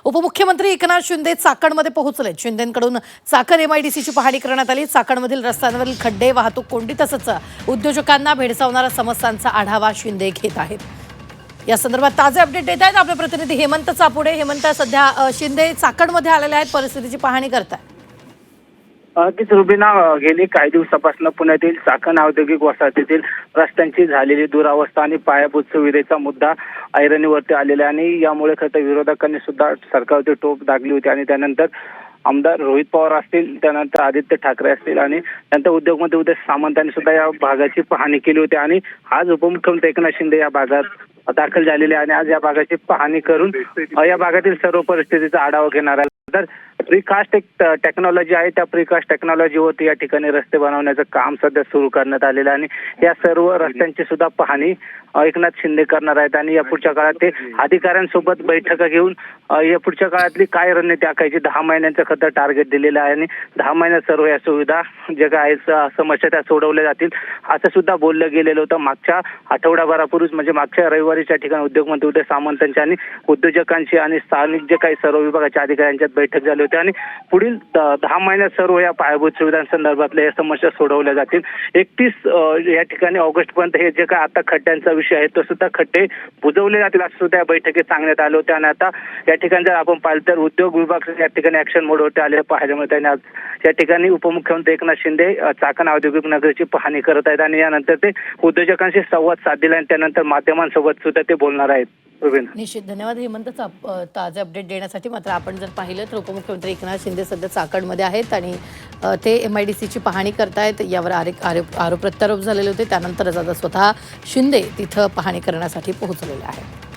उपमुख्यमंत्री एकनाथ शिंदे चाकणमध्ये पोहोचले। शिंदेंकडून चाकण एमआयडीसीची पाहणी करण्यात आली। चाकणमधील रस्त्यांवरील खड्डे, वाहतूक कोंडी तसंच उद्योजकांना भेडसावणाऱ्या समस्यांचा आढावा शिंदे घेत आहेत। या संदर्भात ताजे अपडेट देत आहेत आपले प्रतिनिधी हेमंत चापुडे। हेमंत, सध्या शिंदे चाकणमध्ये आलेले आहेत, परिस्थितीची पाहणी करतायत। नक्कीच रुबीना, गेली काही दिवसापासून पुण्यातील चाकण औद्योगिक वसाहतीतील रस्त्यांची झालेली दुरावस्था आणि पायाभूत सुविधेचा मुद्दा ऐरणीवरती आलेला आहे आणि यामुळे खरं विरोधकांनी सुद्धा सरकारवरती टोप दागली होती आणि त्यानंतर आमदार रोहित पवार असतील, त्यानंतर आदित्य ठाकरे असतील आणि त्यानंतर उद्योगमंत्री उदय सामंत यांनी सुद्धा या भागाची पाहणी केली होती आणि आज उपमुख्यमंत्री एकनाथ शिंदे या भागात दाखल झालेले आणि आज या भागाची पाहणी करून या भागातील सर्व परिस्थितीचा आढावा घेणार आहे। तर प्रीकास्ट एक टेक्नॉलॉजी आहे, त्या प्रीकास्ट टेक्नॉलॉजीवरती या ठिकाणी रस्ते बनवण्याचं काम सध्या सुरू करण्यात आलेलं आहे आणि या सर्व रस्त्यांची सुद्धा पाहणी एकनाथ शिंदे करणार आहेत आणि या पुढच्या काळात ते अधिकाऱ्यांसोबत बैठका घेऊन या पुढच्या काळातली काय रणनीती आखायची 10 महिन्यांचं खरं टार्गेट दिलेलं आहे आणि 10 महिन्यात सर्व या सुविधा जे काय समस्या त्या सोडवल्या जातील असं सुद्धा बोललं गेलेलं होतं। मागच्या आठवडाभरापूर्वीच म्हणजे मागच्या रविवारीच्या ठिकाणी उद्योगमंत्री उदय सामंतांची आणि उद्योजकांची आणि स्थानिक जे काही सर्व विभागाच्या अधिकाऱ्यांच्यात बैठक झाली होती आणि पुढील 10 महिन्यात सर्व या पायाभूत सुविधांसंदर्भातल्या या समस्या सोडवल्या जातील। 31 या ठिकाणी ऑगस्ट पर्यंत हे जे काय आता खड्ड्यांचा विषय आहे तो सुद्धा खड्डे बुजवले जातील असं सुद्धा या बैठकीत सांगण्यात आलं होतं आणि आता या ठिकाणी जर आपण पाहिलं तर उद्योग विभाग या ठिकाणी ऍक्शन मोडवरती आले पाहायला मिळत आहे। आज या ठिकाणी उपमुख्यमंत्री एकनाथ शिंदे चाकण औद्योगिक नगरीची पाहणी करत आहेत आणि यानंतर ते उद्योजकांशी संवाद साधलेला आणि त्यानंतर माध्यमांसोबत सुद्धा ते बोलणार आहेत। निश्चित, धन्यवाद हेमंत ताजे अपडेट देण्यासाठी। मात्र आपण जर पाहिलं तर उपमुख्यमंत्री एकनाथ शिंदे सध्या चाकणमध्ये आहेत आणि ते एमआयडीसीची पाहणी करतायत। यावर आरोप प्रत्यारोप झालेले होते, त्यानंतरच आता स्वतः शिंदे तिथं पाहणी करण्यासाठी पोहोचलेले आहेत।